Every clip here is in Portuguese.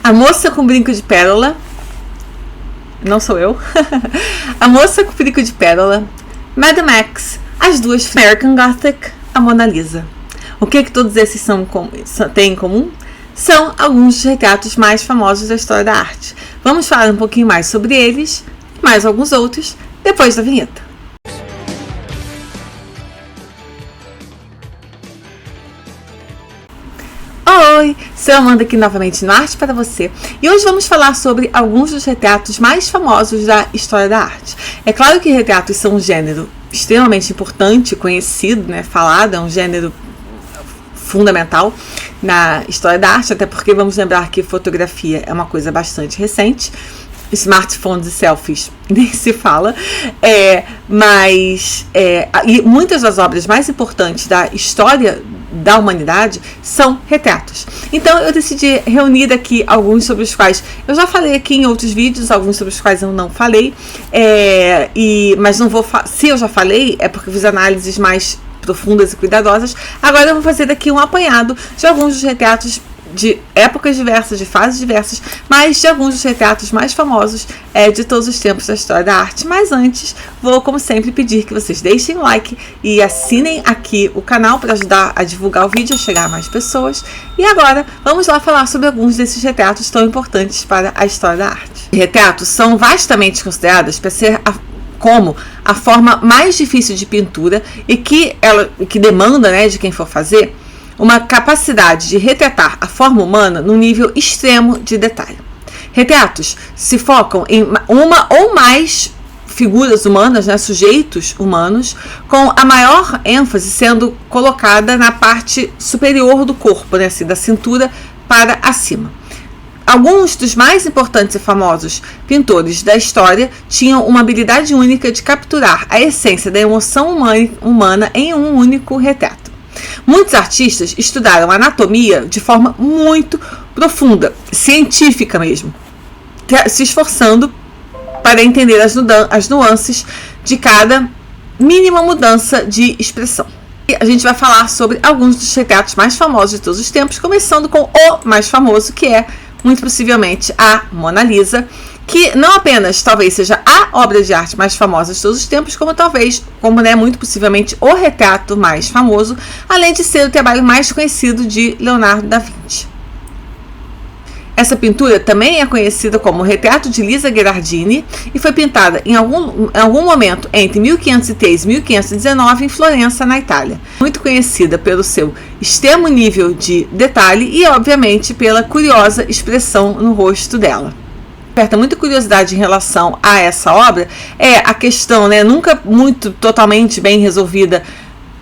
A Moça com Brinco de Pérola, não sou eu, A Moça com Brinco de Pérola, Mad Max, As Duas, American Gothic, a Mona Lisa. O que todos esses têm em comum? São alguns dos retratos mais famosos da história da arte. Vamos falar um pouquinho mais sobre eles e mais alguns outros depois da vinheta. Oi, sou Amanda aqui novamente no Arte para Você e hoje vamos falar sobre alguns dos retratos mais famosos da história da arte. É claro que retratos são um gênero extremamente importante, conhecido, né, falado, é um gênero fundamental na história da arte, até porque vamos lembrar que fotografia é uma coisa bastante recente, smartphones e selfies nem se fala, e muitas das obras mais importantes da história da humanidade são retratos. Então eu decidi reunir aqui alguns sobre os quais eu já falei aqui em outros vídeos, alguns sobre os quais eu não falei, mas não vou se eu já falei é porque eu fiz análises mais profundas e cuidadosas. Agora eu vou fazer aqui um apanhado de alguns dos retratos de épocas diversas, de fases diversas, mas de alguns dos retratos mais famosos de todos os tempos da história da arte. Mas antes, vou, como sempre, pedir que vocês deixem o like e assinem aqui o canal para ajudar a divulgar o vídeo, a chegar a mais pessoas. E agora, vamos lá falar sobre alguns desses retratos tão importantes para a história da arte. Retratos são vastamente considerados para ser como a forma mais difícil de pintura e que demanda, né, de quem for fazer, uma capacidade de retratar a forma humana num nível extremo de detalhe. Retratos se focam em uma ou mais figuras humanas, né, sujeitos humanos, com a maior ênfase sendo colocada na parte superior do corpo, né, assim, da cintura para acima. Alguns dos mais importantes e famosos pintores da história tinham uma habilidade única de capturar a essência da emoção humana em um único retrato. Muitos artistas estudaram anatomia de forma muito profunda, científica mesmo, se esforçando para entender as nuances de cada mínima mudança de expressão. E a gente vai falar sobre alguns dos retratos mais famosos de todos os tempos, começando com o mais famoso, que é muito possivelmente a Mona Lisa, que não apenas talvez seja a obra de arte mais famosa de todos os tempos, como muito possivelmente o retrato mais famoso, além de ser o trabalho mais conhecido de Leonardo da Vinci. Essa pintura também é conhecida como Retrato de Lisa Gherardini e foi pintada em algum momento entre 1503 e 1519 em Florença, na Itália. Muito conhecida pelo seu extremo nível de detalhe e, obviamente, pela curiosa expressão no rosto dela. Desperta muita curiosidade em relação a essa obra é a questão, né, nunca muito totalmente bem resolvida,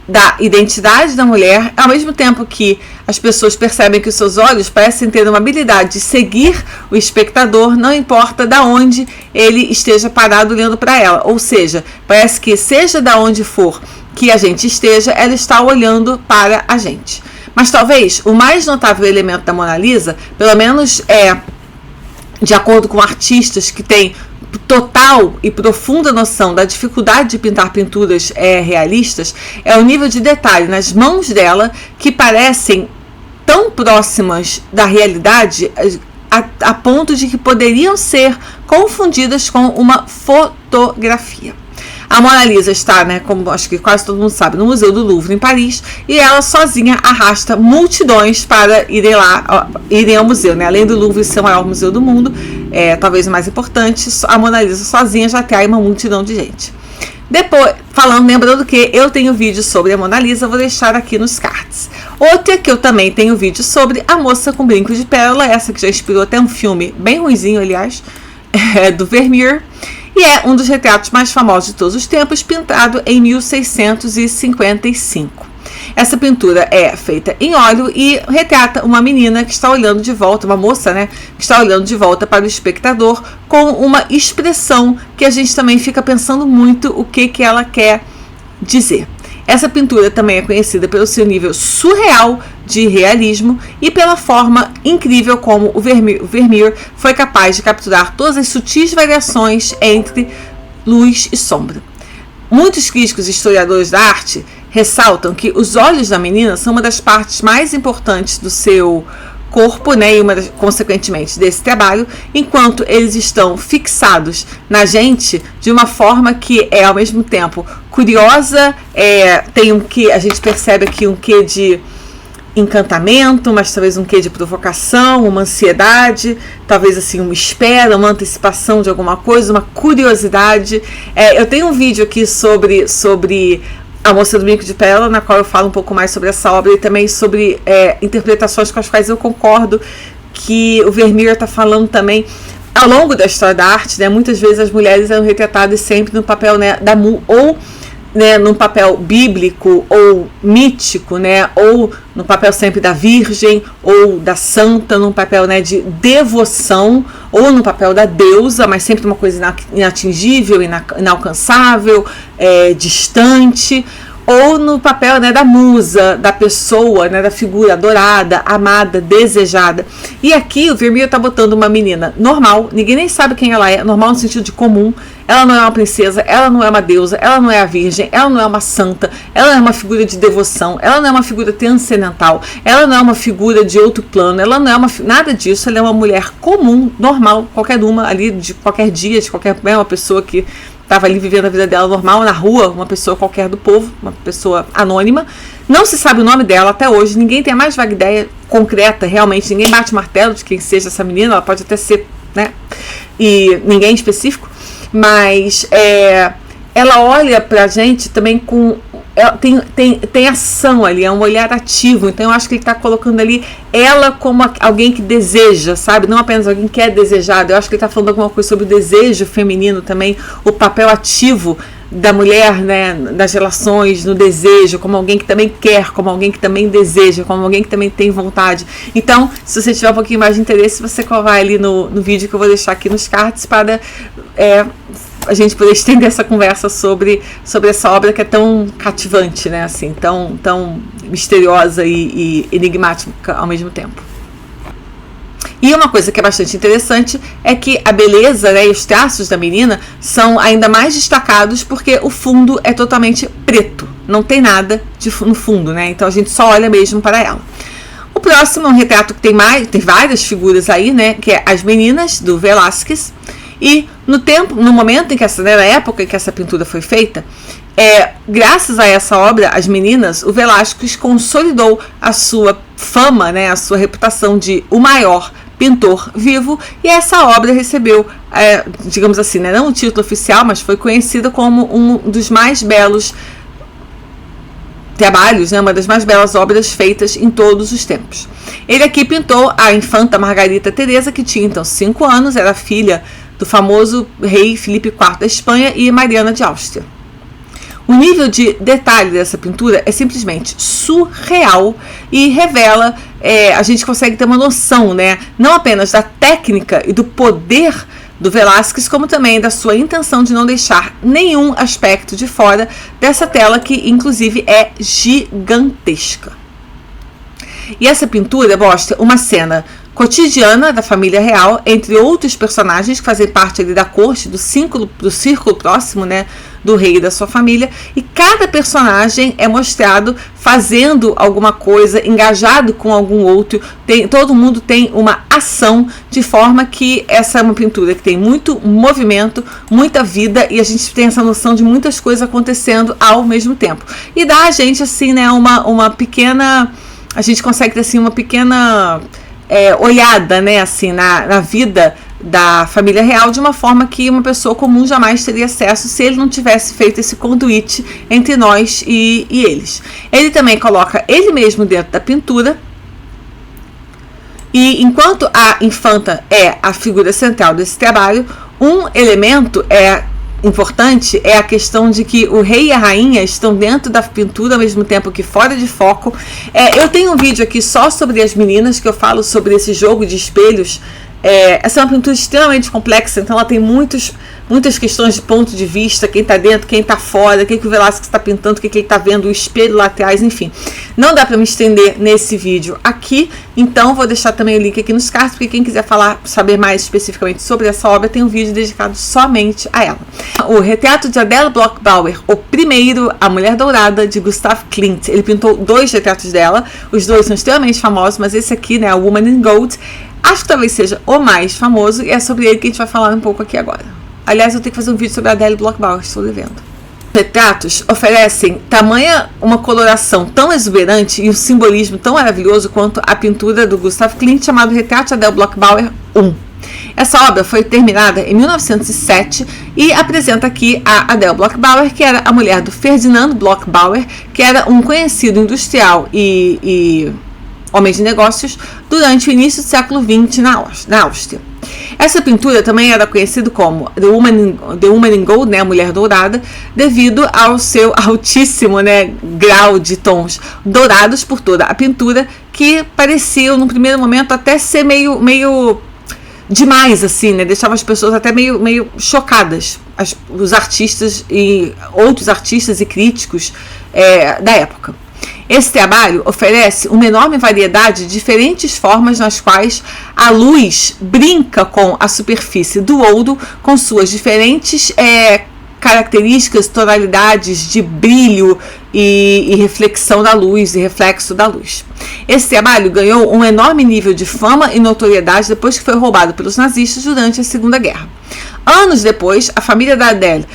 da identidade da mulher, ao mesmo tempo que as pessoas percebem que os seus olhos parecem ter uma habilidade de seguir o espectador, não importa de onde ele esteja parado olhando para ela, ou seja, parece que seja de onde for que a gente esteja, ela está olhando para a gente. Mas talvez o mais notável elemento da Mona Lisa, pelo menos de acordo com artistas que têm total e profunda noção da dificuldade de pintar pinturas realistas, é o nível de detalhe nas mãos dela, que parecem tão próximas da realidade a ponto de que poderiam ser confundidas com uma fotografia. A Mona Lisa está, né, como acho que quase todo mundo sabe, no Museu do Louvre, em Paris, e ela sozinha arrasta multidões para irem ao museu, né? Além do Louvre ser o maior museu do mundo, talvez o mais importante, a Mona Lisa sozinha já atrai uma multidão de gente. Depois, lembrando que eu tenho vídeo sobre a Mona Lisa, vou deixar aqui nos cards. Outra que eu também tenho vídeo sobre, A Moça com Brinco de Pérola, essa que já inspirou até um filme bem ruinzinho, aliás, do Vermeer. E é um dos retratos mais famosos de todos os tempos, pintado em 1655. Essa pintura é feita em óleo e retrata uma menina que está olhando de volta, uma moça, né, que está olhando de volta para o espectador com uma expressão que a gente também fica pensando muito o que ela quer dizer. Essa pintura também é conhecida pelo seu nível surreal de realismo e pela forma incrível como o Vermeer foi capaz de capturar todas as sutis variações entre luz e sombra. Muitos críticos e historiadores da arte ressaltam que os olhos da menina são uma das partes mais importantes do seu corpo, né, e consequentemente desse trabalho, enquanto eles estão fixados na gente de uma forma que é ao mesmo tempo curiosa, tem um que a gente percebe aqui um quê de encantamento, mas talvez um quê de provocação, uma ansiedade, talvez assim uma espera, uma antecipação de alguma coisa, uma curiosidade. Eu tenho um vídeo aqui sobre A Moça do Bico de Pérola, na qual eu falo um pouco mais sobre essa obra e também sobre interpretações com as quais eu concordo, que o Vermeer está falando também. Ao longo da história da arte, né, muitas vezes as mulheres eram retratadas sempre no papel, né, num papel bíblico ou mítico, né, ou no papel sempre da virgem ou da santa, num papel, né, de devoção, ou no papel da deusa, mas sempre uma coisa inatingível, inalcançável, distante, ou no papel, né, da musa, da pessoa, né, da figura adorada, amada, desejada. E aqui o Vermeer está botando uma menina normal, ninguém nem sabe quem ela é, normal no sentido de comum. Ela não é uma princesa, ela não é uma deusa, ela não é a virgem, ela não é uma santa, ela não é uma figura de devoção, ela não é uma figura transcendental, ela não é uma figura de outro plano, ela não é nada disso, ela é uma mulher comum, normal, qualquer uma ali, de qualquer dia, de qualquer uma pessoa que estava ali vivendo a vida dela normal, na rua, uma pessoa qualquer do povo, uma pessoa anônima. Não se sabe o nome dela até hoje, ninguém tem a mais vaga ideia concreta, realmente, ninguém bate o martelo de quem seja essa menina, ela pode até ser, né, e ninguém específico, mas ela olha pra gente também com... Tem ação ali, é um olhar ativo, então eu acho que ele está colocando ali ela como alguém que deseja, sabe? Não apenas alguém que é desejado. Eu acho que ele está falando alguma coisa sobre o desejo feminino também, o papel ativo da mulher, né, nas relações, no desejo, como alguém que também quer, como alguém que também deseja, como alguém que também tem vontade. Então, se você tiver um pouquinho mais de interesse, você vai ali no vídeo que eu vou deixar aqui nos cards para a gente poder estender essa conversa sobre essa obra que é tão cativante, né, assim, tão misteriosa e enigmática ao mesmo tempo. E uma coisa que é bastante interessante é que a beleza, né, e os traços da menina são ainda mais destacados porque o fundo é totalmente preto, não tem nada no fundo, né, então a gente só olha mesmo para ela. O próximo é um retrato que tem várias figuras aí, né, que é As Meninas, do Velázquez. E no momento em que na época em que essa pintura foi feita, graças a essa obra, As Meninas, o Velázquez consolidou a sua fama, né, a sua reputação de o maior pintor vivo, e essa obra recebeu, digamos assim, né, não um título oficial, mas foi conhecida como um dos mais belos trabalhos, né, uma das mais belas obras feitas em todos os tempos. Ele aqui pintou a infanta Margarita Teresa, que tinha então 5 anos, era filha do famoso rei Filipe IV da Espanha e Mariana de Áustria. O nível de detalhe dessa pintura é simplesmente surreal e revela, a gente consegue ter uma noção, né, não apenas da técnica e do poder do Velázquez, como também da sua intenção de não deixar nenhum aspecto de fora dessa tela, que inclusive é gigantesca. E essa pintura mostra uma cena cotidiana da família real, entre outros personagens que fazem parte ali da corte, do círculo próximo, né, do rei e da sua família, e cada personagem é mostrado fazendo alguma coisa, engajado com algum outro, todo mundo tem uma ação, de forma que essa é uma pintura que tem muito movimento, muita vida, e a gente tem essa noção de muitas coisas acontecendo ao mesmo tempo. E dá a gente, assim, né, uma pequena... A gente consegue ter, assim, uma pequena... olhada, né, assim, na vida da família real, de uma forma que uma pessoa comum jamais teria acesso se ele não tivesse feito esse conduíte entre nós e eles. Ele também coloca ele mesmo dentro da pintura, e enquanto a infanta é a figura central desse trabalho, um elemento importante é a questão de que o rei e a rainha estão dentro da pintura ao mesmo tempo que fora de foco. Eu tenho um vídeo aqui só sobre As Meninas, que eu falo sobre esse jogo de espelhos. Essa é uma pintura extremamente complexa, então ela tem muitos muitas questões de ponto de vista, quem está dentro, quem está fora, o que o Velázquez está pintando, o que ele está vendo, o espelho lá atrás, enfim. Não dá para me estender nesse vídeo aqui, então vou deixar também o link aqui nos cards, porque quem quiser saber mais especificamente sobre essa obra, tem um vídeo dedicado somente a ela. O retrato de Adele Bloch-Bauer, o primeiro, A Mulher Dourada, de Gustav Klimt. Ele pintou 2 retratos dela, os 2 são extremamente famosos, mas esse aqui, né, a Woman in Gold, acho que talvez seja o mais famoso, e é sobre ele que a gente vai falar um pouco aqui agora. Aliás, eu tenho que fazer um vídeo sobre a Adele Bloch-Bauer, estou devendo. Retratos oferecem uma coloração tão exuberante e um simbolismo tão maravilhoso quanto a pintura do Gustav Klimt, chamado Retrato de Adele Bloch-Bauer I. Essa obra foi terminada em 1907 e apresenta aqui a Adele Bloch-Bauer, que era a mulher do Ferdinand Bloch-Bauer, que era um conhecido industrial e homem de negócios durante o início do século XX na Áustria. Essa pintura também era conhecida como The Woman in Gold, né, a Mulher Dourada, devido ao seu altíssimo, né, grau de tons dourados por toda a pintura, que pareciam, no primeiro momento, até ser meio demais, assim, né, deixava as pessoas até meio chocadas, os artistas e outros artistas e críticos da época. Esse trabalho oferece uma enorme variedade de diferentes formas nas quais a luz brinca com a superfície do ouro, com suas diferentes características, tonalidades de brilho e reflexão da luz e reflexo da luz. Esse trabalho ganhou um enorme nível de fama e notoriedade depois que foi roubado pelos nazistas durante a Segunda Guerra. Anos depois, a família da Adele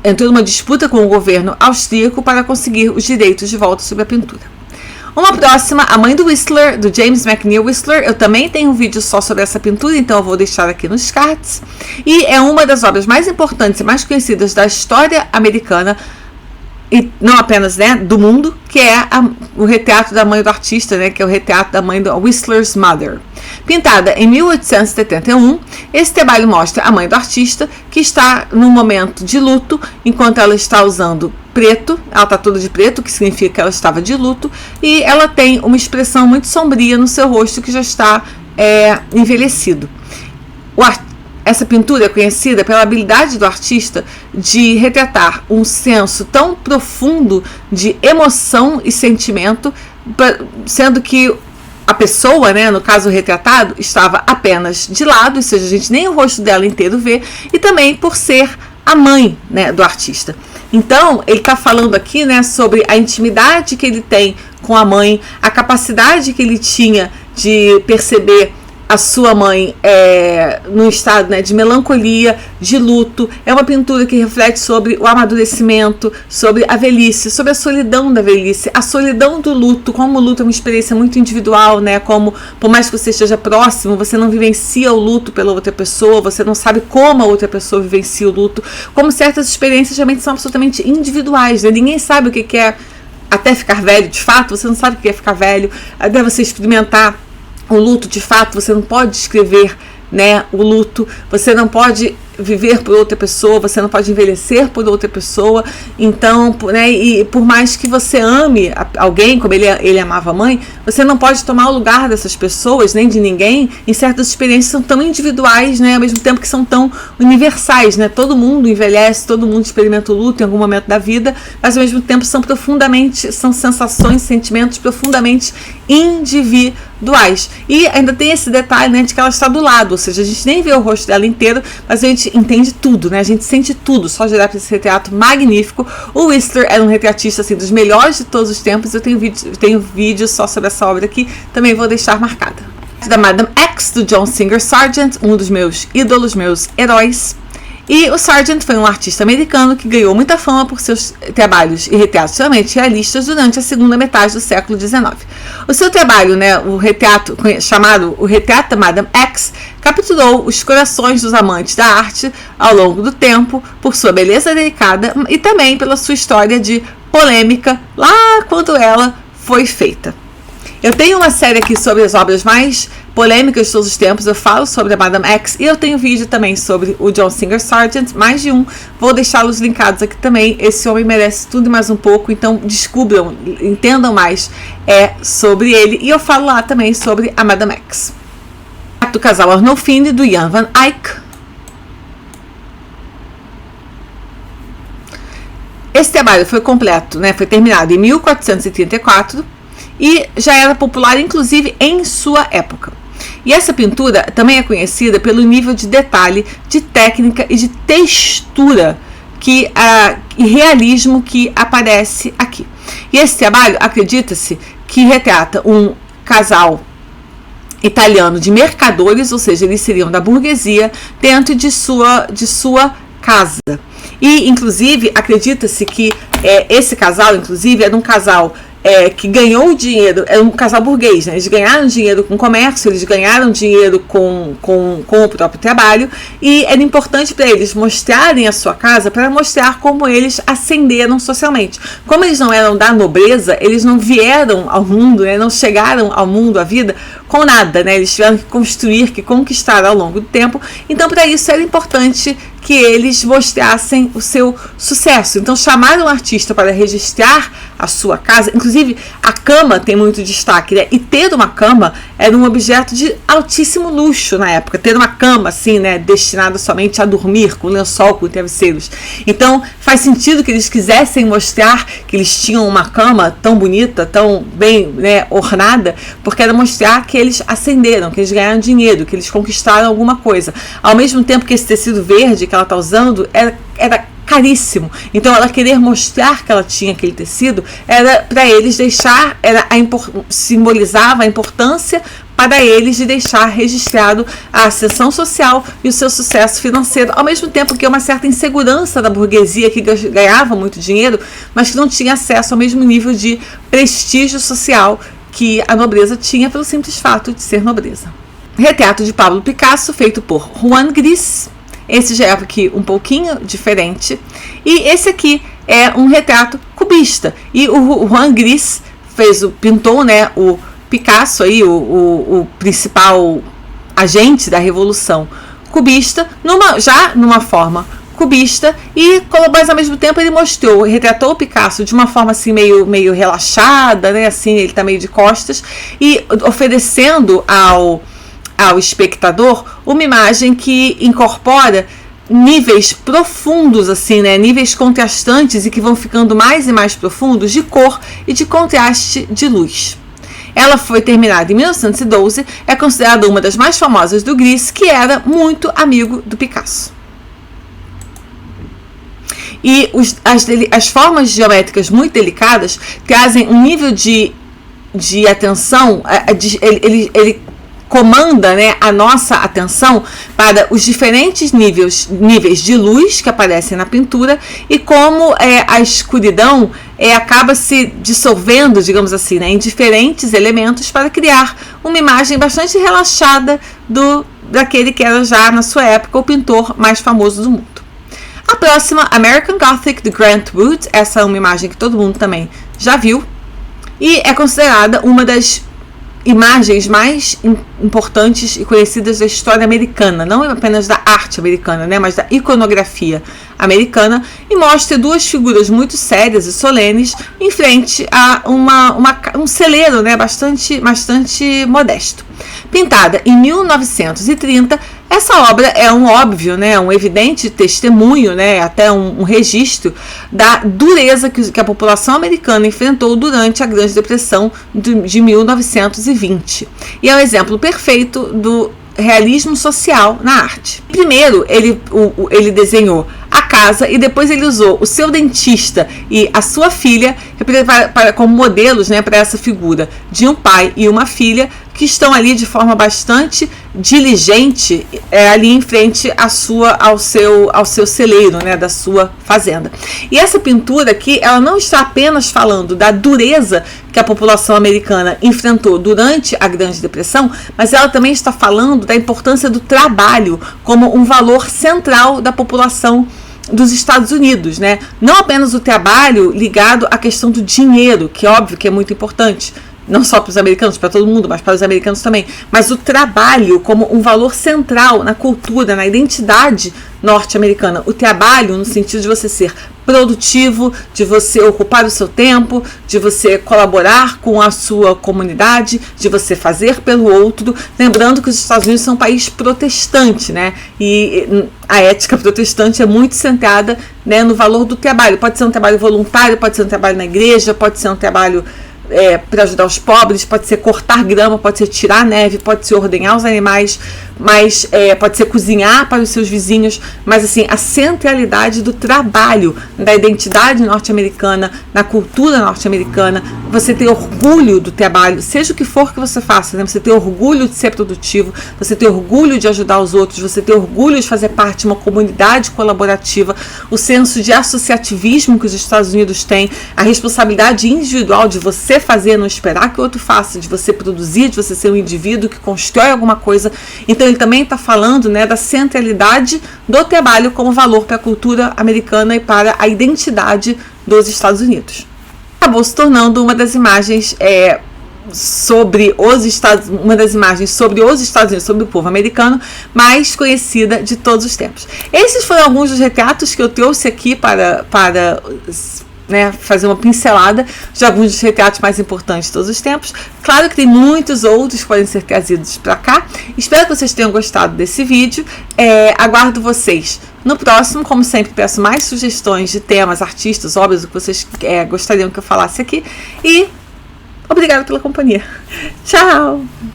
entrou numa disputa com o governo austríaco para conseguir os direitos de volta sobre a pintura. Uma próxima, a mãe do Whistler, do James McNeill Whistler. Eu também tenho um vídeo só sobre essa pintura, então eu vou deixar aqui nos cards. E é uma das obras mais importantes e mais conhecidas da história americana, e não apenas, né, do mundo, que é o retrato da mãe do artista, né, que é o retrato da mãe do Whistler's Mother. Pintada em 1871, esse trabalho mostra a mãe do artista, que está num momento de luto, enquanto ela está usando preto, ela está toda de preto, que significa que ela estava de luto, e ela tem uma expressão muito sombria no seu rosto, que já está envelhecido. Essa pintura é conhecida pela habilidade do artista de retratar um senso tão profundo de emoção e sentimento, sendo que a pessoa, né, no caso o retratado, estava apenas de lado, ou seja, a gente nem o rosto dela inteiro vê, e também por ser a mãe, né, do artista. Então, ele está falando aqui, né, sobre a intimidade que ele tem com a mãe, a capacidade que ele tinha de perceber a sua mãe no estado, né, de melancolia, de luto. É uma pintura que reflete sobre o amadurecimento, sobre a velhice, sobre a solidão da velhice, a solidão do luto, como o luto é uma experiência muito individual, né, como por mais que você esteja próximo, você não vivencia o luto pela outra pessoa, você não sabe como a outra pessoa vivencia o luto, como certas experiências realmente são absolutamente individuais, né? Ninguém sabe o que é até ficar velho, de fato, você não sabe o que é ficar velho, até você experimentar o luto, de fato, você não pode descrever, né, o luto, você não pode viver por outra pessoa, você não pode envelhecer por outra pessoa. Então, né, e por mais que você ame alguém, como ele amava a mãe, você não pode tomar o lugar dessas pessoas, nem de ninguém, em certas experiências que são tão individuais, né, ao mesmo tempo que são tão universais, né, todo mundo envelhece, todo mundo experimenta o luto em algum momento da vida, mas ao mesmo tempo são sensações, sentimentos profundamente individuais. E ainda tem esse detalhe, né, de que ela está do lado, ou seja, a gente nem vê o rosto dela inteiro, mas a gente entende tudo, né? A gente sente tudo, só de olhar para esse retrato magnífico. O Whistler era um retratista, assim, dos melhores de todos os tempos. Eu tenho vídeo só sobre essa obra aqui, também vou deixar marcada. Da Madame X, do John Singer Sargent, um dos meus ídolos, meus heróis. E o Sargent foi um artista americano que ganhou muita fama por seus trabalhos e retratos extremamente realistas durante a segunda metade do século XIX. O seu trabalho, né, o retrato chamado O Retrato da Madame X, capturou os corações dos amantes da arte ao longo do tempo por sua beleza delicada e também pela sua história de polêmica lá quando ela foi feita. Eu tenho uma série aqui sobre as obras mais polêmicas de todos os tempos, eu falo sobre a Madame X e eu tenho vídeo também sobre o John Singer Sargent, mais de um, vou deixá-los linkados aqui também. Esse homem merece tudo e mais um pouco, então descubram, entendam mais sobre ele, e eu falo lá também sobre a Madame X. Do casal Arnolfini, do Jan van Eyck. Esse trabalho foi completo, né, foi terminado em 1434 e já era popular, inclusive, em sua época. E essa pintura também é conhecida pelo nível de detalhe, de técnica e de textura e realismo que aparece aqui. E esse trabalho, acredita-se, que retrata um casal italiano de mercadores, ou seja, eles seriam da burguesia, dentro de sua casa. E, inclusive, acredita-se que esse casal, inclusive, era um casal que ganhou dinheiro, é um casal burguês, né? Eles ganharam dinheiro com comércio, eles ganharam dinheiro com o próprio trabalho, e era importante para eles mostrarem a sua casa para mostrar como eles ascenderam socialmente. Como eles não eram da nobreza, eles não vieram ao mundo, né? Não chegaram ao mundo, à vida, com nada, né? Eles tiveram que construir, que conquistar ao longo do tempo. Então, para isso era importante que eles mostrassem o seu sucesso. Então, chamaram um artista para registrar a sua casa. Inclusive, a cama tem muito destaque, né? E ter uma cama era um objeto de altíssimo luxo na época. Ter uma cama, assim, né, destinada somente a dormir, com lençol, com travesseiros. Então, faz sentido que eles quisessem mostrar que eles tinham uma cama tão bonita, tão bem, né, ornada, porque era mostrar que eles ascenderam, que eles ganharam dinheiro, que eles conquistaram alguma coisa. Ao mesmo tempo que esse tecido verde que ela está usando era caríssimo. Então, ela querer mostrar que ela tinha aquele tecido era para eles deixar, simbolizava a importância para eles de deixar registrado a ascensão social e o seu sucesso financeiro, ao mesmo tempo que uma certa insegurança da burguesia que ganhava muito dinheiro, mas que não tinha acesso ao mesmo nível de prestígio social que a nobreza tinha pelo simples fato de ser nobreza. Retrato de Pablo Picasso, feito por Juan Gris. Esse já é aqui um pouquinho diferente. E esse aqui é um retrato cubista. E o Juan Gris pintou, né, o Picasso, aí, o principal agente da Revolução cubista, numa forma cubista, mas ao mesmo tempo ele retratou o Picasso de uma forma assim meio relaxada, né, assim, ele está meio de costas, e oferecendo ao espectador uma imagem que incorpora níveis profundos, assim, né, níveis contrastantes e que vão ficando mais e mais profundos de cor e de contraste de luz. Ela foi terminada em 1912, é considerada uma das mais famosas do Gris, que era muito amigo do Picasso. E as formas geométricas muito delicadas trazem um nível de atenção, ele comanda, né, a nossa atenção para os diferentes níveis de luz que aparecem na pintura e como a escuridão acaba se dissolvendo, digamos assim, né, em diferentes elementos para criar uma imagem bastante relaxada daquele que era já na sua época o pintor mais famoso do mundo. A próxima, American Gothic, de Grant Wood. Essa é uma imagem que todo mundo também já viu e é considerada uma das imagens mais importantes e conhecidas da história americana, não apenas da arte americana, né, mas da iconografia americana, e mostra duas figuras muito sérias e solenes em frente a um celeiro, né, bastante modesto. Pintada em 1930, essa obra é um óbvio, né, um evidente testemunho, né, até um registro da dureza que a população americana enfrentou durante a Grande Depressão de 1920. E é um exemplo perfeito do realismo social na arte. Primeiro, ele desenhou a casa e depois ele usou o seu dentista e a sua filha como modelos, né, para essa figura de um pai e uma filha que estão ali de forma bastante diligente ali em frente ao seu celeiro, né, da sua fazenda. E essa pintura aqui, ela não está apenas falando da dureza que a população americana enfrentou durante a Grande Depressão, mas ela também está falando da importância do trabalho como um valor central da população dos Estados Unidos, né? Não apenas o trabalho ligado à questão do dinheiro, que é óbvio que é muito importante, não só para os americanos, para todo mundo, mas para os americanos também, mas o trabalho como um valor central na cultura, na identidade norte-americana. O trabalho no sentido de você ser produtivo, de você ocupar o seu tempo, de você colaborar com a sua comunidade, de você fazer pelo outro. Lembrando que os Estados Unidos são um país protestante, né? E a ética protestante é muito centrada, né, no valor do trabalho. Pode ser um trabalho voluntário, pode ser um trabalho na igreja, pode ser um trabalho para ajudar os pobres, pode ser cortar grama, pode ser tirar neve, pode ser ordenhar os animais, mas pode ser cozinhar para os seus vizinhos, mas assim, a centralidade do trabalho, da identidade norte-americana, na cultura norte-americana, você ter orgulho do trabalho, seja o que for que você faça, né? Você ter orgulho de ser produtivo, você ter orgulho de ajudar os outros, você ter orgulho de fazer parte de uma comunidade colaborativa, o senso de associativismo que os Estados Unidos têm, a responsabilidade individual de você fazer, não esperar que o outro faça, de você produzir, de você ser um indivíduo que constrói alguma coisa. Então ele também está falando, né, da centralidade do trabalho como valor para a cultura americana e para a identidade dos Estados Unidos. Acabou se tornando uma das imagens sobre os Estados Unidos, sobre o povo americano, mais conhecida de todos os tempos. Esses foram alguns dos retratos que eu trouxe aqui para né, fazer uma pincelada de alguns dos retratos mais importantes de todos os tempos. Claro que tem muitos outros que podem ser trazidos para cá. Espero que vocês tenham gostado desse vídeo. Aguardo vocês no próximo. Como sempre, peço mais sugestões de temas, artistas, obras, o que vocês gostariam que eu falasse aqui. E obrigada pela companhia. Tchau!